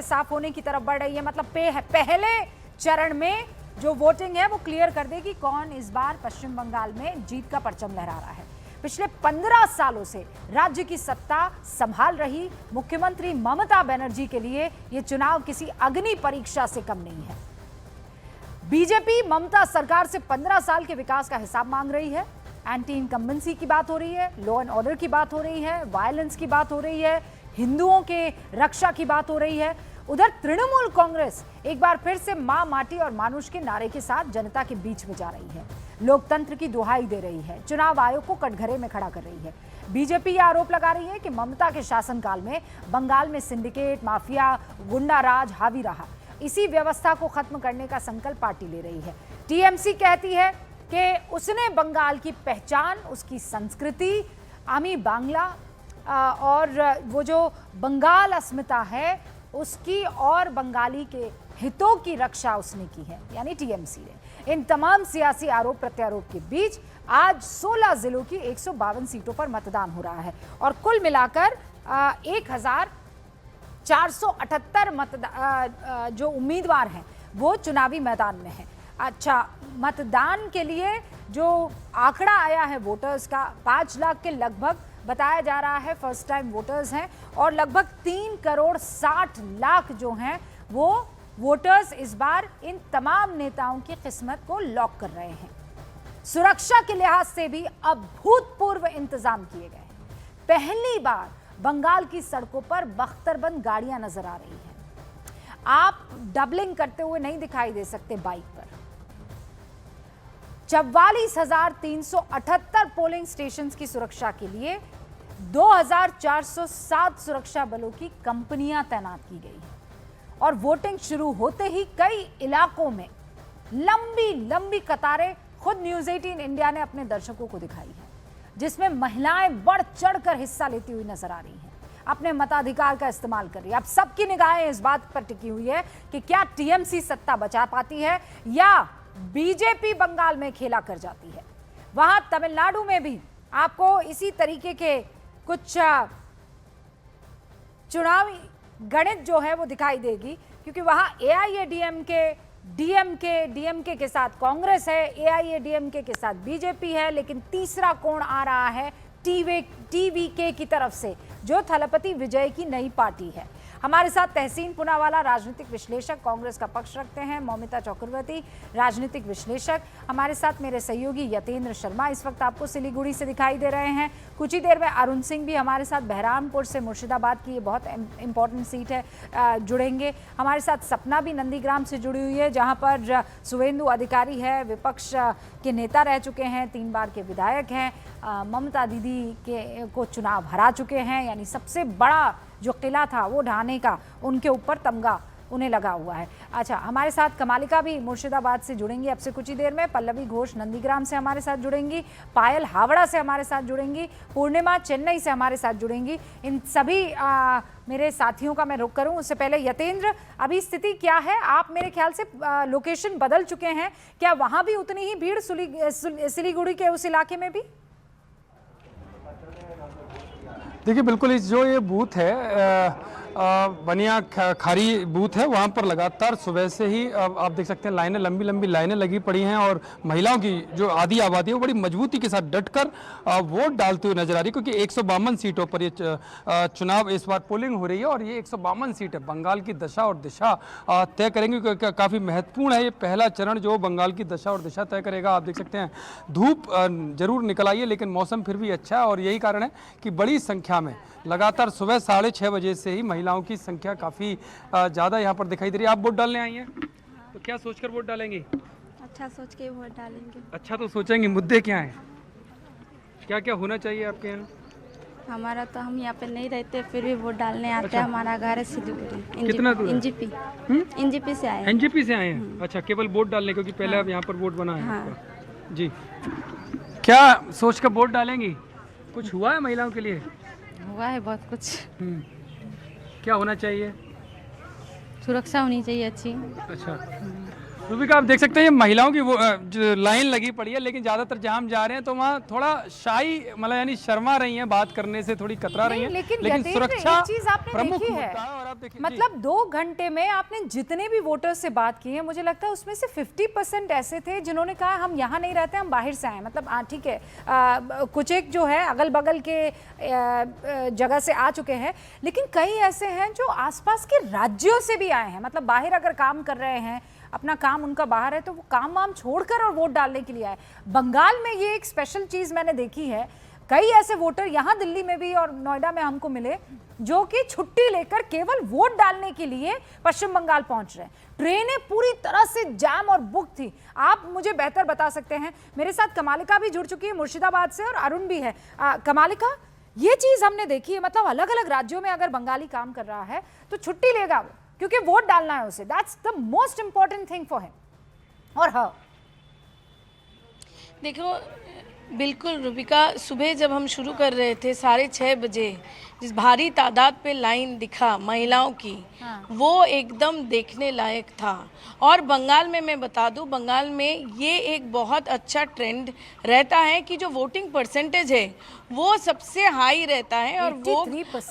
साफ होने की तरफ बढ़ रही है। मतलब पहले चरण में जो वोटिंग है वो क्लियर कर देगी कौन इस बार पश्चिम बंगाल में जीत का परचम लहरा रहा है। पिछले 15 सालों से राज्य की सत्ता संभाल रही मुख्यमंत्री ममता बनर्जी के लिए यह चुनाव किसी अग्नि परीक्षा से कम नहीं है। बीजेपी ममता सरकार से 15 साल के विकास का हिसाब मांग रही है। एंटी इनकम्बेंसी की बात हो रही है, लॉ एंड ऑर्डर की बात हो रही है, वायलेंस की बात हो रही है, हिंदुओं के रक्षा की बात हो रही है। उधर तृणमूल कांग्रेस एक बार फिर से मां, माटी और मानुष के नारे के साथ जनता के बीच में जा रही है, लोकतंत्र की दुहाई दे रही है, चुनाव आयोग को कटघरे में खड़ा कर रही है। बीजेपी यह आरोप लगा रही है कि ममता के शासनकाल में बंगाल में सिंडिकेट, माफिया, गुंडा राज हावी रहा। इसी व्यवस्था को खत्म करने का संकल्प पार्टी ले रही है। टीएमसी कहती है कि उसने बंगाल की पहचान, उसकी संस्कृति, आमी बांग्ला और वो जो बंगाल अस्मिता है उसकी और बंगाली के हितों की रक्षा उसने की है, यानी टीएमसी ने। इन तमाम सियासी आरोप प्रत्यारोप के बीच आज 16 जिलों की 152 सीटों पर मतदान हो रहा है और कुल मिलाकर 1478 जो उम्मीदवार हैं वो चुनावी मैदान में हैं। अच्छा, मतदान के लिए जो आंकड़ा आया है वोटर्स का 5 लाख के लगभग बताया जा रहा है फर्स्ट टाइम वोटर्स हैं और लगभग 3,60,00,000 जो हैं वो वोटर्स इस बार इन तमाम नेताओं की किस्मत को लॉक कर रहे हैं। सुरक्षा के लिहाज से भी अभूतपूर्व इंतजाम किए गए हैं। पहली बार बंगाल की सड़कों पर बख्तरबंद गाड़ियां नजर आ रही हैं। आप डबलिंग करते हुए नहीं दिखाई दे सकते बाइक पर। 44,378 पोलिंग स्टेशंस की सुरक्षा के लिए 2,407 सुरक्षा बलों की कंपनियां तैनात की गई हैं और वोटिंग शुरू होते ही कई इलाकों में लंबी लंबी कतारें खुद न्यूज़ 18 इंडिया ने अपने दर्शकों को दिखाई है, जिसमें महिलाएं बढ़ चढ़कर हिस्सा लेती हुई नजर आ रही हैं, अपने मताधिकार का इस्तेमाल कर रही है। अब सबकी निगाहें इस बात पर टिकी हुई है कि क्या टीएमसी सत्ता बचा पाती है या बीजेपी बंगाल में खेला कर जाती है। वहां तमिलनाडु में भी आपको इसी तरीके के कुछ चुनावी गणित जो है वो दिखाई देगी, क्योंकि वहां एआईएडीएमके, डीएमके के साथ कांग्रेस है, एआईएडीएमके के साथ बीजेपी है, लेकिन तीसरा कोण आ रहा है टीवीके की तरफ से, जो थलपति विजय की नई पार्टी है। हमारे साथ तहसीन पुनावाला राजनीतिक विश्लेषक कांग्रेस का पक्ष रखते हैं, मौमिता चक्रवर्ती राजनीतिक विश्लेषक, हमारे साथ मेरे सहयोगी यतेंद्र शर्मा इस वक्त आपको सिलीगुड़ी से दिखाई दे रहे हैं। कुछ ही देर में अरुण सिंह भी हमारे साथ बहरामपुर से, मुर्शिदाबाद की ये बहुत इंपॉर्टेंट सीट है, जुड़ेंगे। हमारे साथ सपना भी नंदीग्राम से जुड़ी हुई है, जहाँ पर शुवेंदु अधिकारी है, विपक्ष के नेता रह चुके हैं, 3 बार के विधायक हैं, ममता दीदी को चुनाव हरा चुके हैं, यानी सबसे बड़ा जो किला था वो ढाने का उनके ऊपर तमगा उन्हें लगा हुआ है। अच्छा, हमारे साथ कमालिका भी मुर्शिदाबाद से जुड़ेंगी अब से कुछ ही देर में, पल्लवी घोष नंदीग्राम से हमारे साथ जुड़ेंगी, पायल हावड़ा से हमारे साथ जुड़ेंगी, पूर्णिमा चेन्नई से हमारे साथ जुड़ेंगी। इन सभी मेरे साथियों का मैं रुख करूं उससे पहले यतेंद्र, अभी स्थिति क्या है? आप मेरे ख्याल से लोकेशन बदल चुके हैं, क्या वहां भी उतनी ही भीड़ सिलीगुड़ी के उस इलाके में भी? देखिए, बिल्कुल इस जो ये बूथ है बनिया खारी बूथ है, वहाँ पर लगातार सुबह से ही आप देख सकते हैं लाइनें, लंबी लंबी लाइनें लगी पड़ी हैं और महिलाओं की जो आधी आबादी है वो बड़ी मजबूती के साथ डटकर वोट डालते हुए नजर आ रही है, क्योंकि 152 सीटों पर ये चुनाव इस बार पोलिंग हो रही है और ये 152 सीटें बंगाल की दशा और दिशा तय करेंगी, क्योंकि काफ़ी महत्वपूर्ण है ये पहला चरण जो बंगाल की दशा और दिशा तय करेगा। आप देख सकते हैं धूप जरूर निकल आई है, लेकिन मौसम फिर भी अच्छा है और यही कारण है कि बड़ी संख्या में लगातार सुबह 6:30 बजे से ही महिलाओं की संख्या काफ़ी ज़्यादा यहाँ पर दिखाई दे रही है। आप वोट डालने आई हैं, तो क्या सोचकर वोट डालेंगी? अच्छा सोच के वोट डालेंगे। अच्छा तो सोचेंगे, मुद्दे क्या हैं, क्या क्या होना चाहिए आपके यहाँ? हमारा तो हम यहाँ पे नहीं रहते, फिर भी वोट डालने आते हैं। हमारा घर है सिलीगुड़ी। कितना दूर? एनजीपी से आए हैं। एनजीपी से आए हैं? अच्छा, केवल वोट डालने, क्योंकि पहले अब यहाँ पर वोट बना है आपका। जी, क्या सोच कर वोट डालेंगी? कुछ हुआ है महिलाओं के लिए? हुआ है बहुत कुछ। क्या होना चाहिए? सुरक्षा होनी चाहिए अच्छी। अच्छा, रूबिका आप देख सकते हैं ये महिलाओं की वो जो लाइन लगी पड़ी है, लेकिन ज़्यादातर जहाँ हम जा रहे हैं तो वहाँ थोड़ा शाई मतलब यानी शर्मा रही हैं, बात करने से थोड़ी कतरा रही हैं। लेकिन यतेंद्र, सुरक्षा एक चीज आपने प्रमुख देखी है, मुद्दा है। और आप देखिए मतलब 2 घंटे में आपने जितने भी वोटर्स से बात की है, मुझे लगता है उसमें से 50% ऐसे थे जिन्होंने कहा हम यहाँ नहीं रहते, हम बाहर से आए। मतलब ठीक है, कुछ एक जो है अगल बगल के जगह से आ चुके हैं, लेकिन कई ऐसे हैं जो आसपास के राज्यों से भी आए हैं। मतलब बाहर अगर काम कर रहे हैं, अपना काम उनका बाहर है, तो वो काम वाम छोड़कर और वोट डालने के लिए आए। बंगाल में ये एक स्पेशल चीज मैंने देखी है, कई ऐसे वोटर यहाँ दिल्ली में भी और नोएडा में हमको मिले जो कि छुट्टी लेकर केवल वोट डालने के लिए पश्चिम बंगाल पहुंच रहे हैं। ट्रेनें पूरी तरह से जाम और बुक थी। आप मुझे बेहतर बता सकते हैं। मेरे साथ कमालिका भी जुड़ चुकी है मुर्शिदाबाद से और अरुण भी है। कमालिका, ये चीज हमने देखी है, मतलब अलग अलग राज्यों में अगर बंगाली काम कर रहा है तो छुट्टी लेगा वो, क्योंकि वोट डालना है उसे। That's the most important thing for him और हर। देखो, बिल्कुल रूबिका, सुबह जब हम शुरू कर रहे थे 6:30 बजे, जिस भारी तादाद पे लाइन दिखा महिलाओं की, वो एकदम देखने लायक था। और बंगाल में मैं बता दूं, बंगाल में ये एक बहुत अच्छा ट्रेंड रहता है कि जो वोटिंग परसेंटेज है वो सबसे हाई रहता है और वो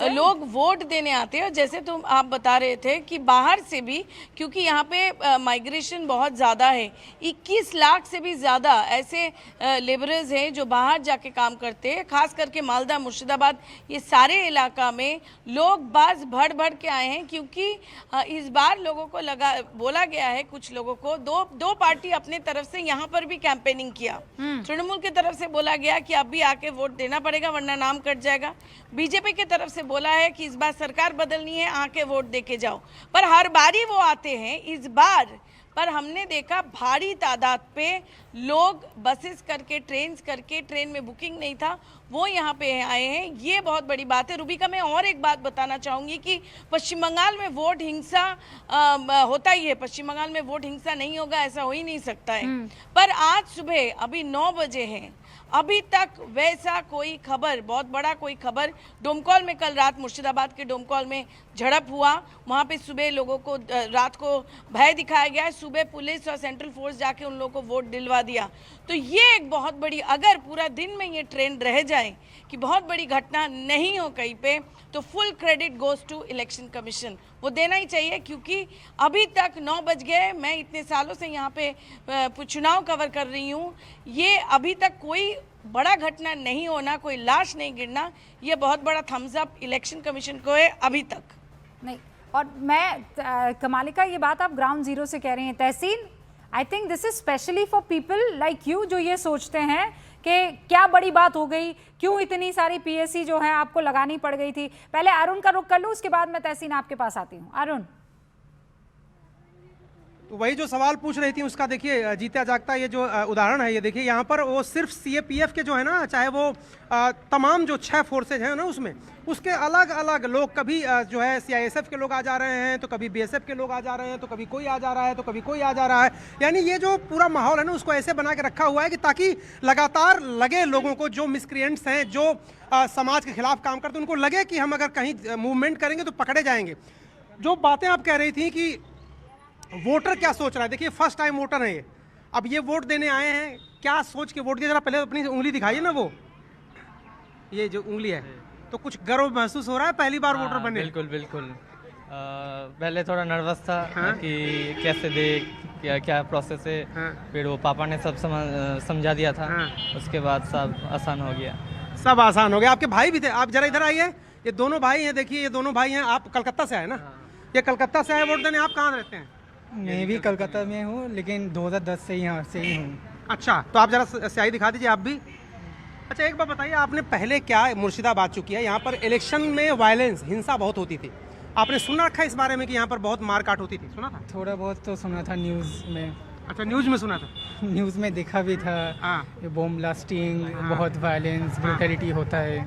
लोग वोट देने आते हैं। और जैसे तुम आप बता रहे थे कि बाहर से भी, क्योंकि यहाँ पे माइग्रेशन बहुत ज़्यादा है, 21 लाख से भी ज़्यादा ऐसे लेबरर्स हैं जो बाहर जाके काम करते हैं। खास करके मालदा, मुर्शिदाबाद, ये सारे इलाका में लोग बाज भर भर के आए हैं, क्योंकि इस बार लोगों को बोला गया है, कुछ लोगों को दो पार्टी अपने तरफ से यहाँ पर भी कैंपेनिंग किया। तृणमूल की तरफ से बोला गया कि अब भी आके वोट देना पड़ेगा वरना नाम कट जाएगा। बीजेपी की तरफ से बोला है कि इस बार सरकार बदलनी है, आके वोट देके जाओ। पर हर बारी वो आते हैं। इस बार पर हमने देखा भारी तादाद पे लोग बसेस करके, ट्रेन में बुकिंग नहीं था, वो यहाँ पे आए हैं। ये बहुत बड़ी बात है। रूबिका, मैं और एक बात बताना चाहूँगी कि पश्चिम बंगाल में वोट हिंसा होता ही है। पश्चिम बंगाल में वोट हिंसा नहीं होगा ऐसा हो ही नहीं सकता है। पर आज सुबह अभी 9 बजे हैं, अभी तक वैसा कोई खबर, बहुत बड़ा कोई खबर, डोमकौल में कल रात मुर्शिदाबाद के डोमकौल में झड़प हुआ। वहाँ पे सुबह लोगों को, रात को भय दिखाया गया है। सुबह पुलिस और सेंट्रल फोर्स जाके उन लोगों को वोट दिलवा दिया। तो ये एक बहुत बड़ी, अगर पूरा दिन में ये ट्रेंड रह जाए कि बहुत बड़ी घटना नहीं हो कहीं पे, तो full credit goes to election commission. वो देना ही चाहिए, क्योंकि अभी तक 9 बज गए, मैं इतने सालों से यहाँ पे चुनाव कवर कर रही हूँ, ये अभी तक कोई बड़ा घटना नहीं होना, कोई लाश नहीं गिरना, ये बहुत बड़ा थम्स अप इलेक्शन कमीशन को है अभी तक। नहीं, और मैं कमालिका, ये बात आप ग्राउंड जीरो से कह रही हैं। Tahseen, I think this is specially for people like you जो ये सोचते हैं कि क्या बड़ी बात हो गई, क्यों इतनी सारी पीएससी जो है आपको लगानी पड़ गई थी। पहले अरुण का रुख कर लूं, उसके बाद मैं तहसीन आपके पास आती हूँ। अरुण, तो वही जो सवाल पूछ रही थी उसका देखिए, जीता जागता ये जो उदाहरण है, ये देखिए यहाँ पर वो सिर्फ सीएपीएफ के जो है ना, चाहे वो तमाम जो 6 फोर्सेज हैं ना, उसमें उसके अलग अलग लोग, कभी जो है सीआईएसएफ के लोग आ जा रहे हैं, तो कभी बीएसएफ के लोग आ जा रहे हैं, तो कभी कोई आ जा रहा है, तो कभी कोई आ जा रहा है। यानी ये जो पूरा माहौल है ना, उसको ऐसे बना के रखा हुआ है कि ताकि लगातार लगे लोगों को, जो मिसक्रिएंट्स हैं, जो समाज के खिलाफ काम करते हैं, उनको लगे कि हम अगर कहीं मूवमेंट करेंगे तो पकड़े जाएंगे। जो बातें आप कह रही थी कि वोटर क्या सोच रहा है, देखिए फर्स्ट टाइम वोटर है ये, अब ये वोट देने आए हैं, क्या सोच के वोट दिया, जरा पहले अपनी उंगली दिखाइए ना, वो ये जो उंगली है, तो कुछ गर्व महसूस हो रहा है पहली बार वोटर बने? बिल्कुल बिल्कुल। पहले थोड़ा नर्वस था कि कैसे दे, क्या प्रोसेस है। फिर वो पापा ने सब समझा दिया था। उसके बाद सब आसान हो गया। सब आसान हो गया। आपके भाई भी थे, आप जरा इधर आइए, ये दोनों भाई हैं, देखिए ये दोनों भाई हैं। आप कलकत्ता से आए ना? ये कलकत्ता से आए वोट देने। आप कहाँ रहते हैं? मैं भी कलकत्ता में हूँ, लेकिन 2010 से यहाँ से ही हूँ। अच्छा, तो आप जरा स्याही दिखा दीजिए आप भी। अच्छा, एक बात बताइए, आपने पहले क्या, मुर्शिदाबाद चुकी है, यहाँ पर इलेक्शन में वायलेंस, हिंसा बहुत होती थी, आपने सुन रखा है इस बारे में कि यहाँ पर बहुत मारकाट होती थी? सुना था? थोड़ा बहुत तो सुना था न्यूज़ में। अच्छा, न्यूज़ में सुना था? न्यूज़ में देखा भी था। ये बॉम्ब ब्लास्टिंग, बहुत वायलेंस, ब्रूटलिटी होता है।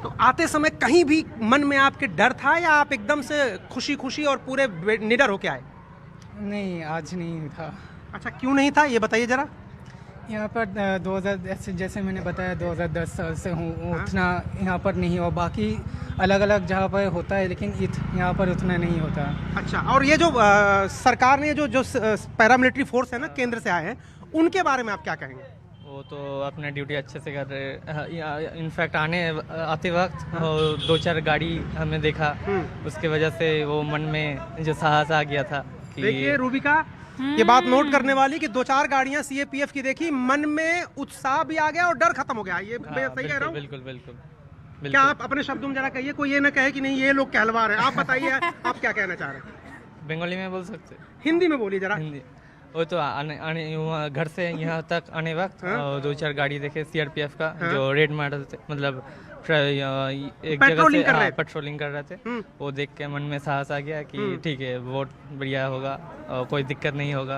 तो आते समय कहीं भी मन में आपके डर था, या आप एकदम से खुशी खुशी और पूरे निडर होके आए? नहीं, आज नहीं था। अच्छा, क्यों नहीं था ये बताइए जरा। यहाँ पर 2010 जैसे मैंने बताया 2010 साल से हूँ, उतना यहाँ पर नहीं हो, बाकी अलग अलग जगह पर होता है, लेकिन यहाँ पर उतना नहीं होता। अच्छा, और ये जो सरकार ने जो पैरामिलिट्री फोर्स है ना, केंद्र से आए हैं, उनके बारे में आप क्या कहेंगे? वो तो अपना ड्यूटी अच्छे से कर रहे। इनफैक्ट आते वक्त 2-4 गाड़ी हमने देखा, उसके वजह से वो मन में जो साहस आ गया था कि देखिए रूबिका, ये बात नोट करने वाली कि 2-4 गाड़ियां सीएपीएफ की देखी, मन में उत्साह भी आ गया और डर खत्म हो गया। ये मैं सही कह रहा हूँ? बिल्कुल बिल्कुल। क्या आप अपने शब्दों में जरा कहिए, कोई ये ना कहे कि नहीं ये लोग कहलवार हैं। आप बताइए आप क्या कहना चाह रहे हैं? बंगाली में बोल सकते? हिंदी में बोलिए जरा। हिंदी। वो तो आने घर से यहाँ तक आने वक्त 2-4 गाड़ी देखे सीआरपीएफ का, जो रेड मॉडल थे, मतलब एक जगह से पेट्रोलिंग कर रहे थे। वो देख के मन में साहस आ गया कि ठीक है, वोट बढ़िया होगा और कोई दिक्कत नहीं होगा।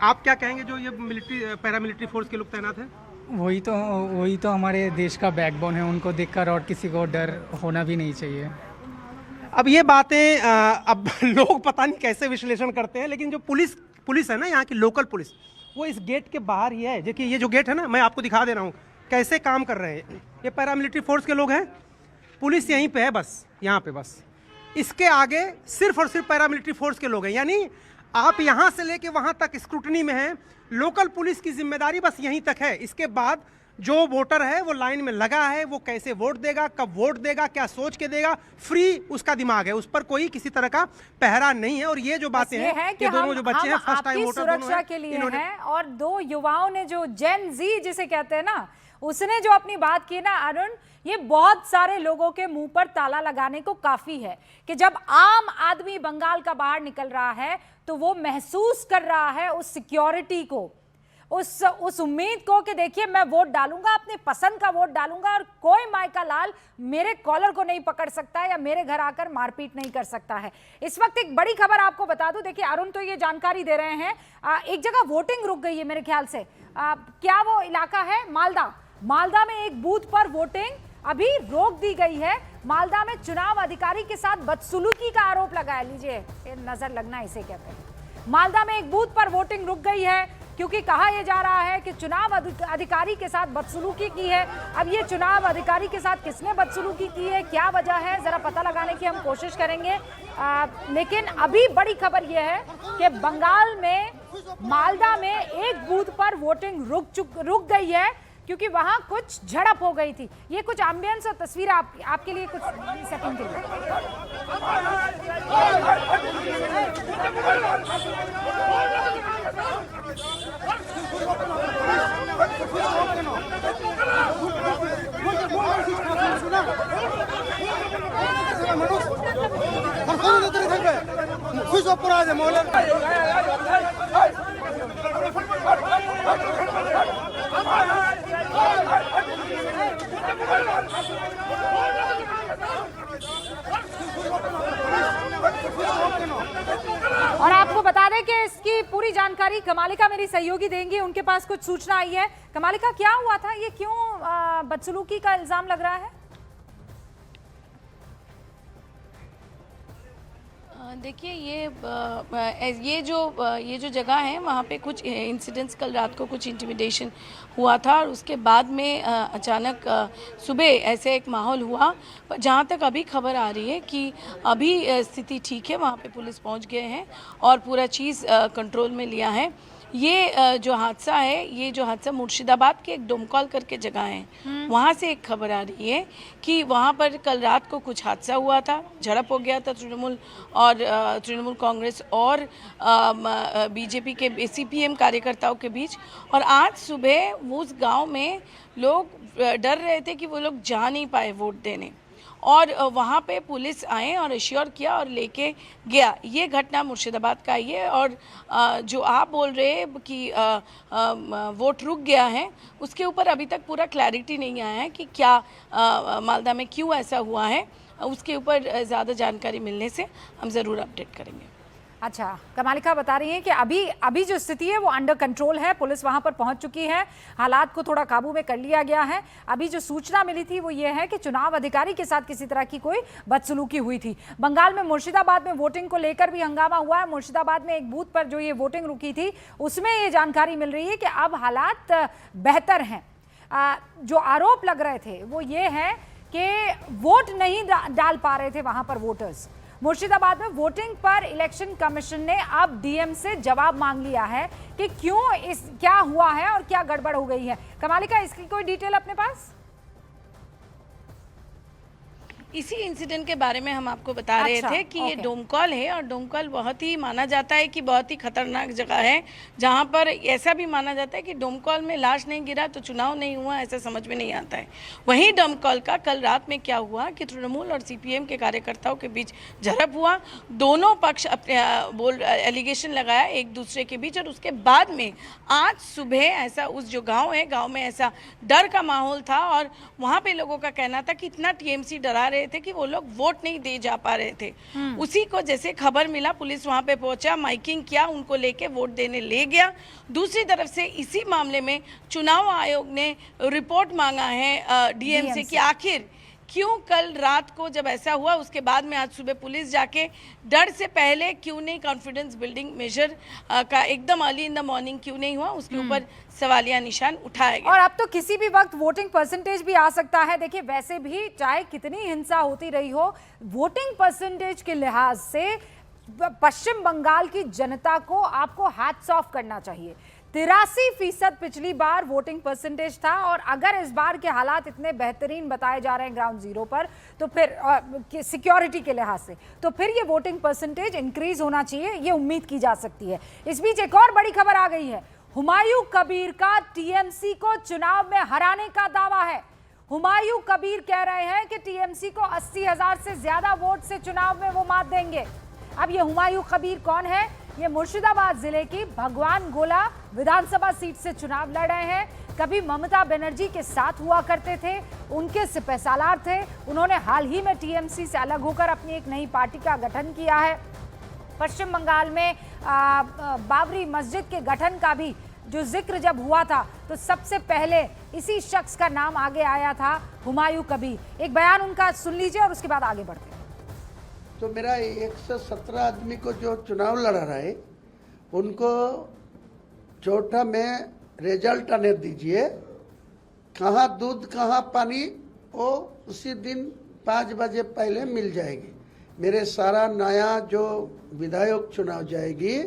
आप क्या कहेंगे जो ये पैरामिलिट्री फोर्स के लोग तैनात हैं? वही तो हमारे देश का बैकबोन है, उनको देखकर और किसी को डर होना भी नहीं चाहिए। अब ये बातें अब लोग पता नहीं कैसे विश्लेषण करते हैं, लेकिन जो पुलिस है ना, यहाँ की लोकल पुलिस, वो इस गेट के बाहर ही है। देखिए ये जो गेट है ना, मैं आपको दिखा दे रहा हूँ कैसे काम कर रहे हैं। ये पैरामिलिट्री फोर्स के लोग हैं, पुलिस यहीं पे है, बस यहाँ पे, बस इसके आगे सिर्फ और सिर्फ पैरामिलिट्री फोर्स के लोग हैं। यानी आप यहाँ से लेके वहाँ तक स्क्रूटनी में हैं। लोकल पुलिस की जिम्मेदारी बस यहीं तक है। इसके बाद जो वोटर है वो लाइन में लगा है, वो कैसे वोट देगा, कब वोट देगा, क्या सोच के देगा, फ्री उसका दिमाग है, उस पर कोई किसी तरह का पहरा नहीं है। और ये जो बातें हैं कि दोनों जो बच्चे हैं फर्स्ट टाइम वोटर सुरक्षा के लिए हैं, और 2 युवाओं ने जो जेन जी जिसे कहते हैं ना, उसने जो अपनी बात की ना अरुण, ये बहुत सारे लोगों के मुंह पर ताला लगाने को काफी है कि जब आम आदमी बंगाल का बाहर निकल रहा है तो वो महसूस कर रहा है उस सिक्योरिटी को, उस उम्मीद को कि देखिए मैं वोट डालूंगा, अपने पसंद का वोट डालूंगा और कोई मायका लाल मेरे कॉलर को नहीं पकड़ सकता है या मेरे घर आकर मारपीट नहीं कर सकता है। इस वक्त एक बड़ी खबर आपको बता दूं, देखिए अरुण तो ये जानकारी दे रहे हैं, एक जगह वोटिंग रुक गई है मेरे ख्याल से। क्या वो इलाका है? मालदा में एक बूथ पर वोटिंग अभी रोक दी गई है। मालदा में चुनाव अधिकारी के साथ बदसलूकी का आरोप लगाया, लीजिए नजर लगना इसे कहते हैं। मालदा में एक बूथ पर वोटिंग रुक गई है क्योंकि कहा यह जा रहा है कि चुनाव अधिकारी के साथ बदसलूकी की है। अब ये चुनाव अधिकारी के साथ किसने बदसलूकी की है, क्या वजह है, जरा पता लगाने की हम कोशिश करेंगे। लेकिन अभी बड़ी खबर यह है कि बंगाल में मालदा में एक बूथ पर वोटिंग रुक गई है क्योंकि वहां कुछ झड़प हो गई थी। ये कुछ एम्बियंस और तस्वीर आपके लिए कुछ सेकंड के लिए। और आपको बता दें कि इसकी पूरी जानकारी कमालिका मेरी सहयोगी देंगी, उनके पास कुछ सूचना आई है। कमालिका, क्या हुआ था, ये क्यों बदसलूकी का इल्जाम लग रहा है? देखिए ये जो जगह है वहाँ पे कुछ इंसिडेंट्स, कल रात को कुछ इंटिमिडेशन हुआ था और उसके बाद में अचानक सुबह ऐसे एक माहौल हुआ। जहाँ तक अभी खबर आ रही है कि अभी स्थिति ठीक है, वहाँ पे पुलिस पहुँच गए हैं और पूरा चीज़ कंट्रोल में लिया है। ये जो हादसा मुर्शिदाबाद के एक डोमकॉल करके जगह है, वहाँ से एक खबर आ रही है कि वहाँ पर कल रात को कुछ हादसा हुआ था, झड़प हो गया था तृणमूल कांग्रेस और बीजेपी के सीपीएम कार्यकर्ताओं के बीच। और आज सुबह उस गांव में लोग डर रहे थे कि वो लोग जा नहीं पाए वोट देने, और वहाँ पे पुलिस आए और एश्योर किया और लेके गया। ये घटना मुर्शिदाबाद का ही है। और जो आप बोल रहे हैं कि वोट रुक गया है, उसके ऊपर अभी तक पूरा क्लैरिटी नहीं आया है कि क्या मालदा में क्यों ऐसा हुआ है। उसके ऊपर ज़्यादा जानकारी मिलने से हम ज़रूर अपडेट करेंगे। अच्छा, कमालिका बता रही हैं कि अभी जो स्थिति है वो अंडर कंट्रोल है, पुलिस वहां पर पहुंच चुकी है, हालात को थोड़ा काबू में कर लिया गया है। अभी जो सूचना मिली थी वो ये है कि चुनाव अधिकारी के साथ किसी तरह की कोई बदसलूकी हुई थी। बंगाल में मुर्शिदाबाद में वोटिंग को लेकर भी हंगामा हुआ है। मुर्शिदाबाद में एक बूथ पर जो ये वोटिंग रुकी थी उसमें ये जानकारी मिल रही है कि अब हालात बेहतर हैं। जो आरोप लग रहे थे वो ये है कि वोट नहीं डाल पा रहे थे वहां पर वोटर्स। मुर्शिदाबाद में वोटिंग पर इलेक्शन कमीशन ने अब डीएम से जवाब मांग लिया है कि क्या हुआ है और क्या गड़बड़ हो गई है। कमालिका, इसकी कोई डिटेल अपने पास? इसी इंसिडेंट के बारे में हम आपको बता रहे थे कि ये डोमकॉल है और डोमकॉल बहुत ही माना जाता है कि बहुत ही खतरनाक जगह है, जहाँ पर ऐसा भी माना जाता है कि डोमकॉल में लाश नहीं गिरा तो चुनाव नहीं हुआ, ऐसा समझ में नहीं आता है। वहीं डोमकॉल का कल रात में क्या हुआ कि तृणमूल और सीपीएम के कार्यकर्ताओं के बीच झड़प हुआ। दोनों पक्ष अपने एलिगेशन लगाया एक दूसरे के बीच, और उसके बाद में आज सुबह ऐसा उस जो गाँव है, गाँव में ऐसा डर का माहौल था और वहाँ पे लोगों का कहना था कि इतना टीएमसी डरा रहे थे कि वो लोग वोट नहीं दे जा पा रहे थे। उसी को जैसे खबर मिला, पुलिस वहां पे पहुंचा, माइकिंग किया, उनको लेके वोट देने ले गया। दूसरी तरफ से इसी मामले में चुनाव आयोग ने रिपोर्ट मांगा है डीएम से कि आखिर क्यों कल रात को जब ऐसा हुआ उसके बाद में आज सुबह पुलिस जाके डर से पहले क्यों नहीं कॉन्फिडेंस बिल्डिंग मेजर का एकदम अर्ली इन द मॉर्निंग क्यों नहीं हुआ, उसके ऊपर सवालिया निशान उठाया गया। और अब तो किसी भी वक्त वोटिंग परसेंटेज भी आ सकता है। देखिए, वैसे भी चाहे कितनी हिंसा होती रही हो, वोटिंग परसेंटेज के लिहाज से पश्चिम बंगाल की जनता को आपको हैट्स ऑफ करना चाहिए। 83% पिछली बार वोटिंग परसेंटेज था, और अगर इस बार के हालात इतने बेहतरीन बताए जा रहे हैं ग्राउंड जीरो पर, तो फिर सिक्योरिटी के लिहाज से तो फिर ये वोटिंग परसेंटेज इंक्रीज होना चाहिए, ये उम्मीद की जा सकती है। इस बीच एक और बड़ी खबर आ गई है। हुमायूं कबीर का टीएमसी को चुनाव में हराने का दावा है। हुमायूं कबीर कह रहे हैं कि टीएमसी को 80,000 से ज्यादा वोट से चुनाव में वो मात देंगे। अब ये हुमायूं कबीर कौन है? ये मुर्शिदाबाद जिले की भगवान गोला विधानसभा सीट से चुनाव लड़ रहे हैं। कभी ममता बनर्जी के साथ हुआ करते थे, उनके सिपहसालार थे। उन्होंने हाल ही में टीएमसी से अलग होकर अपनी एक नई पार्टी का गठन किया है। पश्चिम बंगाल में बाबरी मस्जिद के गठन का भी जो जिक्र जब हुआ था तो सबसे पहले इसी शख्स का नाम आगे आया था, हुमायूं कबीर। एक बयान उनका सुन लीजिए और उसके बाद आगे बढ़ते हैं। तो मेरा 117 आदमी को जो चुनाव लड़ा रहा है उनको चौथा में रिजल्ट आने दीजिए। कहाँ दूध कहाँ पानी वो उसी दिन 5 बजे पहले मिल जाएगी। मेरे सारा नया जो विधायक चुनाव जाएगी,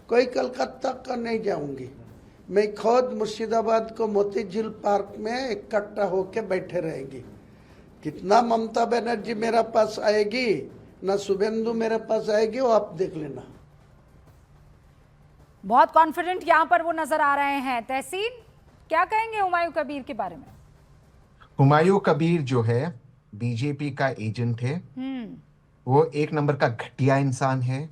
कोई कलकत्ता का नहीं जाऊंगी, मैं खुद मुर्शिदाबाद को मोती झील पार्क में इकट्ठा होके बैठे रहेंगी। कितना ममता बनर्जी मेरे पास आएगी ना शुभेंदु मेरे पास आएगी, वो आप देख लेना। बहुत कॉन्फिडेंट यहाँ पर वो नजर आ रहे हैं। तहसीन, क्या कहेंगे हुमायूं कबीर के बारे में? हुमायूं कबीर जो है बीजेपी का एजेंट है। वो एक नंबर का घटिया इंसान है।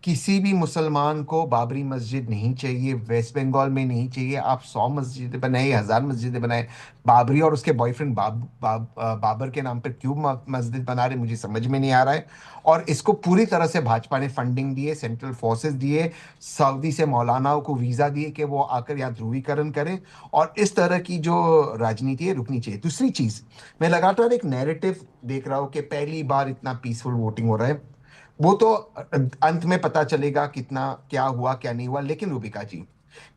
किसी भी मुसलमान को बाबरी मस्जिद नहीं चाहिए, वेस्ट बंगाल में नहीं चाहिए। आप 100 मस्जिदें बनाए, 1000 मस्जिदें बनाए, बाबरी और उसके बॉयफ्रेंड बाबर के नाम पर क्यों मस्जिद बना रहे, मुझे समझ में नहीं आ रहा है। और इसको पूरी तरह से भाजपा ने फंडिंग दिए, सेंट्रल फोर्सेस दिए, सऊदी से मौलानाओं को वीज़ा दिए कि वो आकर यहाँ ध्रुवीकरण करें। और इस तरह की जो राजनीति है रुकनी चाहिए। दूसरी चीज़, मैं लगातार एक नैरेटिव देख रहा हूँ कि पहली बार इतना पीसफुल वोटिंग हो रहा है। वो तो अंत में पता चलेगा कितना क्या हुआ क्या नहीं हुआ। लेकिन रूबिका जी,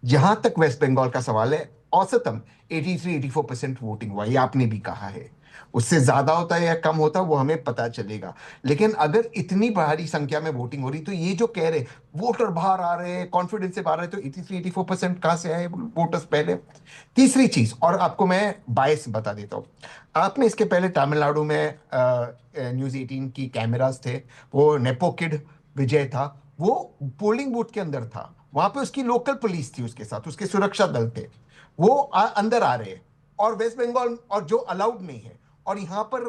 जहां तक वेस्ट बंगाल का सवाल है, औसतन 83-84% वोटिंग हुआ, ये आपने भी कहा है। उससे ज्यादा होता है या कम होता है वो हमें पता चलेगा। लेकिन अगर इतनी भारी संख्या में वोटिंग हो रही, तो ये जो कह रहे वोटर बाहर आ रहे हैं, कॉन्फिडेंस से बाहर आ रहे, तो 83-84% कहां से आए वोटर्स पहले? तीसरी चीज, और आपको मैं बायस बता देता हूं, आपने इसके पहले तमिलनाडु में न्यूज़ 18 की कैमरास थे, वो नेपो किड विजय था, वो पोलिंग बूथ के अंदर था, वहां पे उसकी लोकल पुलिस थी उसके साथ, उसके सुरक्षा दल थे, वो अंदर आ रहे हैं। और वेस्ट बंगाल और जो अलाउड नहीं है, और यहाँ पर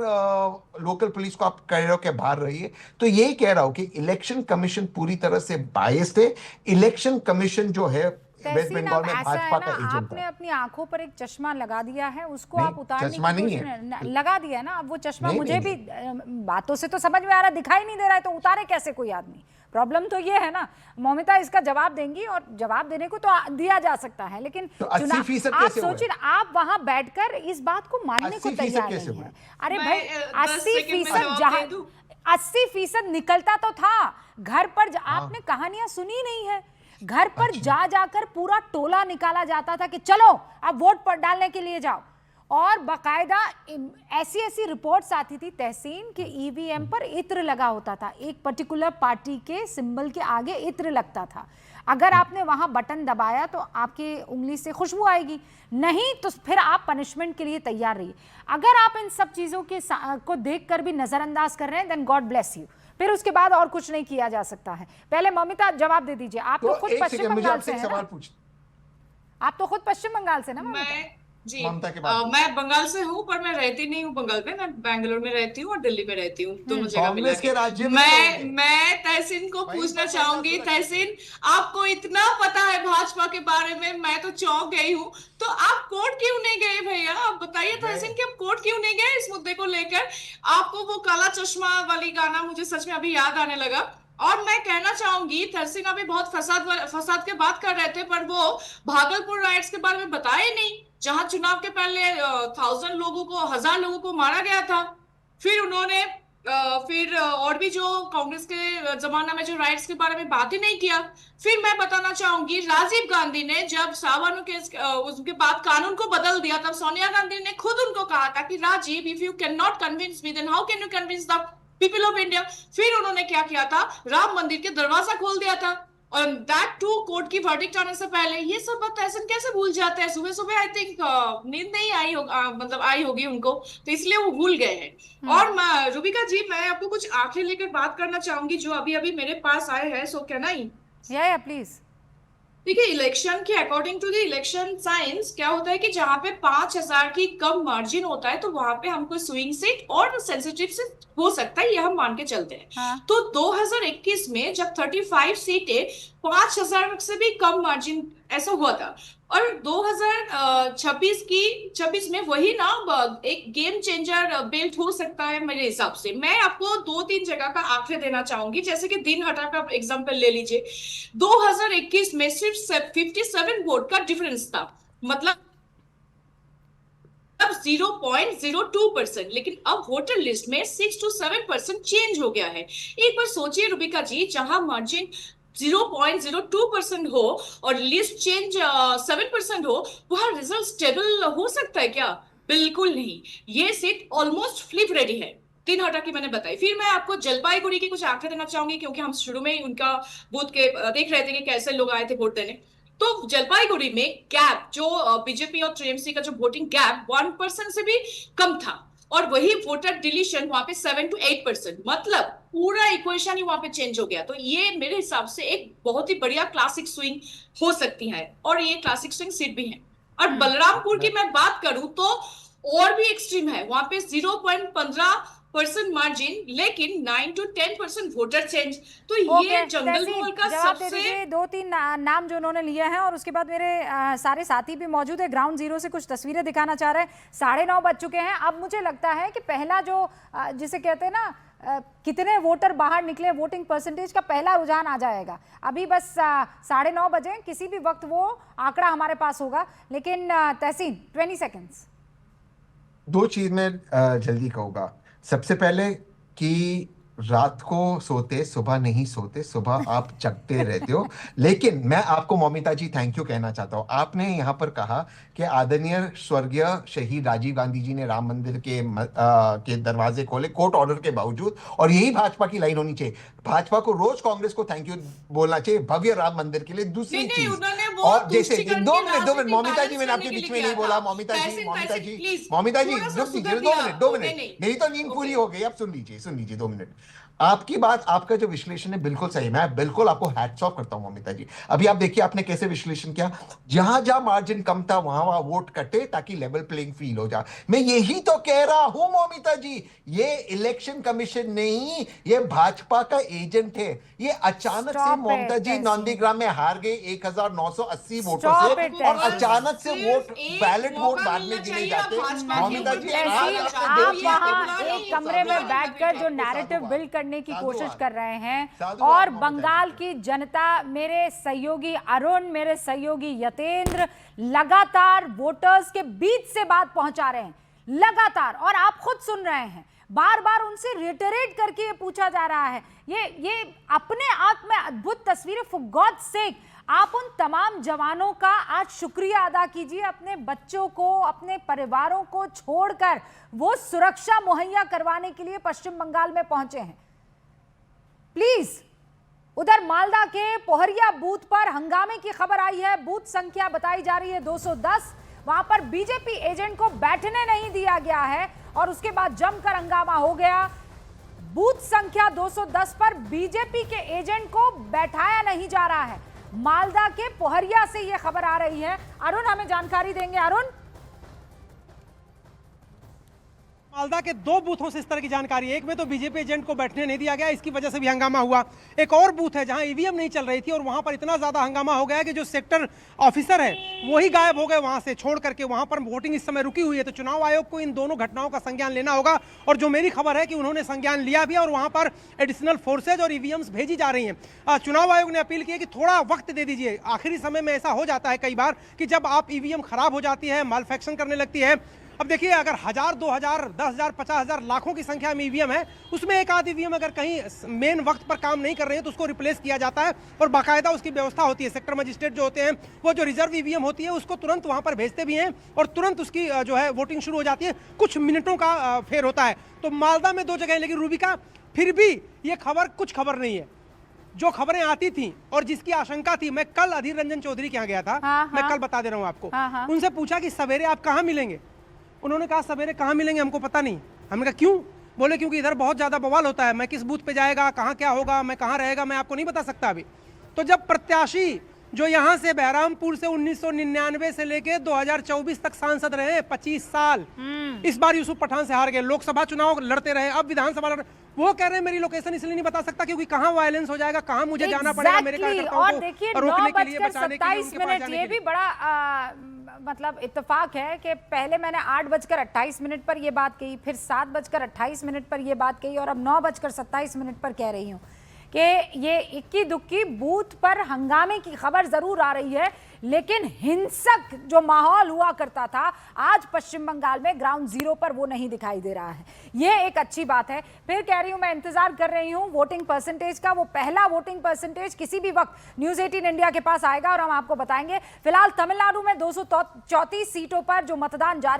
लोकल पुलिस को आप कह रहे हो कि बाहर रहिए। तो यही कह रहा हूं कि इलेक्शन कमीशन पूरी तरह से बायस्ड है। इलेक्शन कमीशन जो है वेस्ट तहसीन, बंगाल अब में ऐसा भाजपा है का ना, एजेंट आपने था। अपनी आंखों पर एक चश्मा लगा दिया है, उसको नहीं, आप उतारने चश्मा की नहीं कोशिश है। लगा दिया है ना, अब वो चश्मा नहीं, मुझे नहीं, भी बातों से तो समझ में आ रहा है, दिखाई नहीं दे रहा है, तो उतारे कैसे कोई आदमी? प्रॉब्लम तो ये है ना। मौमिता इसका जवाब देंगी, और जवाब देने को तो दिया जा सकता है, लेकिन तो 80% आप कैसे हुए? सोचिए, आप वहां बैठकर इस बात को मानने को 80% तैयार कैसे नहीं हुए? है। अरे मैं, भाई 10 सेकंड में 80% जवाब जहां दे दूं? 80% निकलता तो था घर पर। आपने कहानियां सुनी नहीं है? घर पर जा जाकर पूरा टोला निकाला जाता था कि चलो अब वोट पर डालने के लिए जाओ, और बाकायदा ऐसी ऐसी रिपोर्ट्स आती थी तहसीन के ईवीएम पर इत्र लगा होता था, एक पर्टिकुलर पार्टी के सिंबल के आगे इत्र लगता था। अगर आपने वहां बटन दबाया तो आपकी उंगली से खुशबू आएगी, नहीं तो फिर आप पनिशमेंट के लिए तैयार रहिए। अगर आप इन सब चीजों के को देखकर भी नजरअंदाज कर रहे हैं, देन गॉड ब्लेस यू। फिर उसके बाद और कुछ नहीं किया जा सकता है। पहले ममिता जवाब दे दीजिए, आप तो खुद एक पश्चिम सेकंड, मुझे बंगाल आपसे से एक हैं सवाल ना? पूछ आप तो खुद पश्चिम बंगाल से ना ममिता? मैं जी ममता के बाद। मैं बंगाल से हूँ, पर मैं रहती नहीं हूँ बंगाल में। मैं बैंगलोर में रहती हूँ और दिल्ली में रहती हूँ, दोनों जगह मिला कांग्रेस के राज्य में मैं तहसीन को वहीं पूछना पर चाहूंगी। महिला सुरक्षा तहसीन, आपको इतना पता है भाजपा के बारे में, मैं तो चौंक गई हूँ। तो आप कोर्ट क्यों नहीं गए भैया? आप बताइए तहसीन कि आप कोर्ट क्यों नहीं गए इस मुद्दे को लेकर? आपको वो काला चश्मा वाली गाना मुझे सच में अभी याद आने लगा। और मैं कहना चाहूंगी, तहसीन अभी बहुत फसाद के बात कर रहे थे, पर वो भागलपुर राइट्स के बारे में बताए नहीं, जहां चुनाव के पहले 1000 लोगों को मारा गया था। फिर उन्होंने फिर और भी जो कांग्रेस के जमाना में जो राइट्स के बारे में बात ही नहीं किया। फिर मैं बताना चाहूंगी, राजीव गांधी ने जब सावरकर के उसके बाद कानून को बदल दिया, तब सोनिया गांधी ने खुद उनको कहा था कि Rajiv, if you can not convince me, then how can you convince the people of India. फिर उन्होंने क्या किया था? राम मंदिर के दरवाजा खोल दिया था, और दैट टू कोर्ट की वर्डिक्ट आने से पहले। ये सब बात ऐसा कैसे भूल जाते हैं? सुबह सुबह आई थिंक नींद नहीं आई मतलब आई होगी उनको, तो इसलिए वो भूल गए हैं। और रुबिका जी, मैं आपको कुछ आंखें लेकर बात करना चाहूंगी जो अभी अभी मेरे पास आए हैं। So can I? या प्लीज। देखिए, इलेक्शन के according to the election science क्या होता है कि जहां पे 5000 की कम मार्जिन होता है, तो वहां पे हमको स्विंग सीट और सेंसिटिव सीट हो सकता है, ये हम मान के चलते हैं। हाँ। तो 2021 में जब 35 सीटें 5000 से भी कम मार्जिन ऐसा हुआ था, और 2026 में वही ना एक गेम चेंजर बिल्ट हो सकता है मेरे हिसाब से। मैं आपको 2-3 जगह का आंकड़े देना चाहूंगी, जैसे कि दिन हटा का एग्जांपल ले लीजिए। 2021 में सिर्फ 57 वोट का डिफरेंस था, मतलब 0.02%, लेकिन अब वोटर लिस्ट में 6 to 7% चेंज हो गया है। एक बार सोचिए रुबिका जी, जहां मार्जिन 0.02% हो और लिस्ट चेंज 7% हो, वहां रिजल्ट स्टेबल हो सकता है क्या? बिल्कुल नहीं। ये सीट ऑलमोस्ट फ्लिप रेडी है। तीन हटा की मैंने बताई। फिर मैं आपको जलपाईगुड़ी के कुछ आंकड़े देना चाहूंगी, क्योंकि हम शुरू में ही उनका बूथ के देख रहे थे कि कैसे लोग आए थे वोट देने। तो जलपाईगुड़ी में गैप, जो बीजेपी और टीएमसी का जो वोटिंग गैप 1% से भी कम था, और वही वोटर डिलीशन वहां पे 7 to 8%, मतलब पूरा इक्वेशन ही वहां पे चेंज हो गया। तो ये मेरे हिसाब से एक बहुत ही बढ़िया क्लासिक स्विंग हो सकती है, और ये क्लासिक स्विंग सीट भी है। और बलरामपुर की मैं बात करूं तो और भी एक्सट्रीम है, वहां पे 0.15% मार्जिन, लेकिन 9 to 10% वोटर चेंज। तो ये जंगल मोहल का सबसे 2-3 नाम जो उन्होंने लिए हैं, और उसके बाद मेरे सारे साथी भी मौजूद है, ग्राउंड जीरो से कुछ तस्वीरें दिखाना चाह रहे हैं। 9:30 बज चुके हैं। अब मुझे लगता है कि पहला जो जिसे कहते हैं ना कितने वोटर बाहर निकले, वोटिंग परसेंटेज का पहला रुझान आ जाएगा। अभी बस 9:30 बजे, किसी भी वक्त वो आंकड़ा हमारे पास होगा। लेकिन तहसीन 20 सेकेंड्स। दो चीज मैं जल्दी कहूंगा। सबसे पहले कि रात को सोते, सुबह नहीं सोते, सुबह आप जगते रहते हो। लेकिन मैं आपको मौमिता जी थैंक यू कहना चाहता हूं। आपने यहाँ पर कहा कि आदरणीय स्वर्गीय शहीद राजीव गांधी जी ने राम मंदिर के दरवाजे खोले कोर्ट ऑर्डर के बावजूद, और यही भाजपा की लाइन होनी चाहिए। भाजपा को रोज कांग्रेस को थैंक यू बोलना चाहिए भव्य राम मंदिर के लिए। दूसरी चीज, और जैसे 2 मिनट मौमिता जी, मैंने आपके बीच में नहीं बोला। मौमिता जी रुक दीजिए, 2 मिनट मेरी तो नींद पूरी हो गई, अब सुन लीजिए 2 मिनट। आपकी बात, आपका जो विश्लेषण है बिल्कुल सही, मैं बिल्कुल आपको हैट्स ऑफ करता हूं ममिता जी। अभी आप देखिए आपने कैसे विश्लेषण किया, जहां जहां मार्जिन कम था वहां वहां वोट कटे ताकि लेवल प्लेइंग फील हो जाए। मैं यही तो कह रहा हूं ममिता जी, ये इलेक्शन कमीशन नहीं, ये भाजपा का एजेंट है। ये अचानक से ममता जी नंदीग्राम में हार गए 1980 वोटों से, और अचानक से वोट बैलेट वोट बाद में गिने जाते। ममिता जी आप वहाँ एक कमरे में बैठकर जो नैरेटिव बिल्ड करने की कोशिश कर रहे हैं, और बंगाल की जनता, मेरे सहयोगी अरुण, मेरे सहयोगी यतेंद्र लगातार वोटर्स के बीच से बात पहुंचा रहे हैं लगातार, और आप खुद सुन रहे हैं, बार बार उनसे रिटरेट करके ये पूछा जा रहा है। ये अपने आप में अद्भुत तस्वीर। फॉर गॉड सेक, आप उन तमाम जवानों का आज शुक्रिया अदा कीजिए, अपने बच्चों को, अपने परिवारों को छोड़कर वो सुरक्षा मुहैया करवाने के लिए पश्चिम बंगाल में पहुंचे हैं। प्लीज, उधर मालदा के पोहरिया बूथ पर हंगामे की खबर आई है। बूथ संख्या बताई जा रही है 210। वहां पर बीजेपी एजेंट को बैठने नहीं दिया गया है और उसके बाद जमकर हंगामा हो गया। बूथ संख्या 210 पर बीजेपी के एजेंट को बैठाया नहीं जा रहा है। मालदा के पोहरिया से यह खबर आ रही है। अरुण हमें जानकारी देंगे। अरुण, मालदा के 2 बूथों से इस तरह की जानकारी है। एक में तो बीजेपी एजेंट को बैठने नहीं दिया गया, इसकी वजह से भी हंगामा हुआ। एक और बूथ है जहां ईवीएम नहीं चल रही थी और वहां पर इतना ज्यादा हंगामा हो गया कि जो सेक्टर ऑफिसर है वही गायब हो गए वहां से, छोड़ करके वहां पर वोटिंग इस समय रुकी हुई है। तो चुनाव आयोग को इन दोनों घटनाओं का संज्ञान लेना होगा, और जो मेरी खबर है कि उन्होंने संज्ञान लिया भी और वहां पर एडिशनल फोर्सेज और ईवीएम्स भेजी जा रही हैं। चुनाव आयोग ने अपील की है कि थोड़ा वक्त दे दीजिए। आखिरी समय में ऐसा हो जाता है कई बार कि जब आप ईवीएम खराब हो जाती है, मैल्फेक्शन करने लगती है। अब देखिए, अगर 1000, 2000, 10,000, 50,000 लाखों की संख्या में ईवीएम है, उसमें एक आध ईवीएम अगर कहीं मेन वक्त पर काम नहीं कर रहे हैं तो उसको रिप्लेस किया जाता है, और बाकायदा उसकी व्यवस्था होती है। सेक्टर मजिस्ट्रेट जो होते हैं वो जो रिजर्व ईवीएम होती है उसको तुरंत वहां पर भेजते भी हैं, और तुरंत उसकी जो है वोटिंग शुरू हो जाती है। कुछ मिनटों का फेर होता है। तो मालदा में 2 जगह, लेकिन रूबिका फिर भी ये खबर कुछ खबर नहीं है। जो खबरें आती थी और जिसकी आशंका थी, मैं कल अधीर रंजन चौधरी के यहाँ गया था। मैं कल बता दे रहा हूँ आपको। उनसे पूछा कि सवेरे आप कहाँ मिलेंगे। उन्होंने कहा सवेरे कहाँ मिलेंगे हमको पता नहीं। हमने कहा क्यों? बोले क्योंकि इधर बहुत ज़्यादा बवाल होता है। मैं किस बूथ पे जाएगा, कहाँ क्या होगा, मैं कहाँ रहेगा, मैं आपको नहीं बता सकता अभी। तो जब प्रत्याशी जो यहाँ से बहरामपुर से 1999 से लेके 2024 तक सांसद रहे, 25 साल, इस बार यूसुफ पठान से हार गए, लोकसभा चुनाव लड़ते रहे, अब विधानसभा वो कह रहे हैं मेरी लोकेशन इसलिए नहीं बता सकता क्योंकि कहाँ वायलेंस हो जाएगा, कहाँ मुझे जाना पड़ेगा मेरे कार्यकर्ताओं और को देखिए, रोकने के लिए, बचाने के लिए, उनके पास जाने ये के लिए। भी बड़ा मतलब इत्तेफाक है कि पहले मैंने 8:28 पर ये बात कही, फिर 7:28 पर ये बात कही, और अब 9:27 पर कह रही हूँ कि ये इक्की दुक्की बूथ पर हंगामे की खबर जरूर आ रही है, लेकिन हिंसक जो माहौल हुआ करता था आज पश्चिम बंगाल में ग्राउंड जीरो पर वो नहीं दिखाई दे रहा है। ये एक अच्छी बात है। फिर कह रही हूं, मैं इंतजार कर रही हूं वोटिंग परसेंटेज का। वो पहला वोटिंग परसेंटेज किसी भी वक्त न्यूज़ 18 इंडिया के पास आएगा और हम आपको बताएंगे। फिलहाल तमिलनाडु में 234 सीटों पर जो मतदान जारी